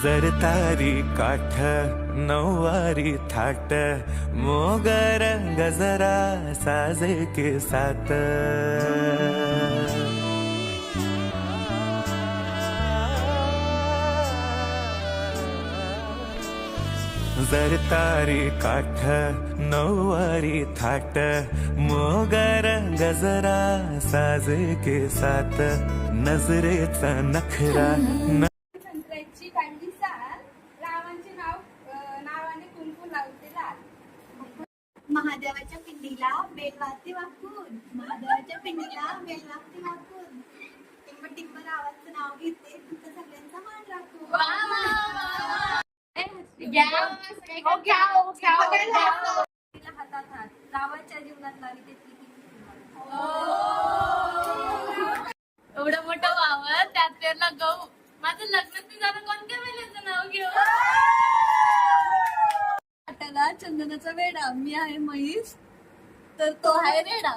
जरतारी काठ नऊवारी थाट मोगर गजरा साजे के साथ जरतारी काठ नऊवारी थाट मोगर गजरा साजे के साथ नजरेचा नखरा संत्र्याची काढली साल रावांचे नावाने कुंकू लावते लाल महादेवाच्या पिंडीला बेल वाजते वाकून महादेवाच्या पिंडीला बेल वाजते वाकून टिंब टिंब रावाचं नाव घेते तिथं सगळ्यांचा मान राखून हातात हात रावाच्या जीवनात लावी ते एवढं मोठं वावर त्यात पेरला गहू माझं लग्न झालं कोणत्या वेळेचं नाव घेऊ वाटाला चंदनाचा वेडा मी आहे म्हैस तर तो आहे रेडा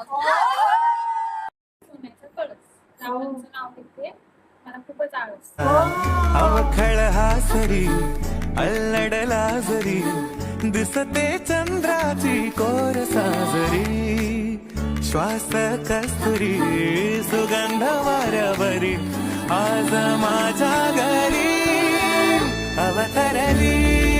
सोन्याचं कळस रावांचं नाव घेते मला खूपच आवडत अवखळ हासरी अल्लडला जरी दिसते चंद्राची कोर साजरी श्वास कस्तुरी सुगंध वाऱ्यावरी आज माझ्या घरी अवतरली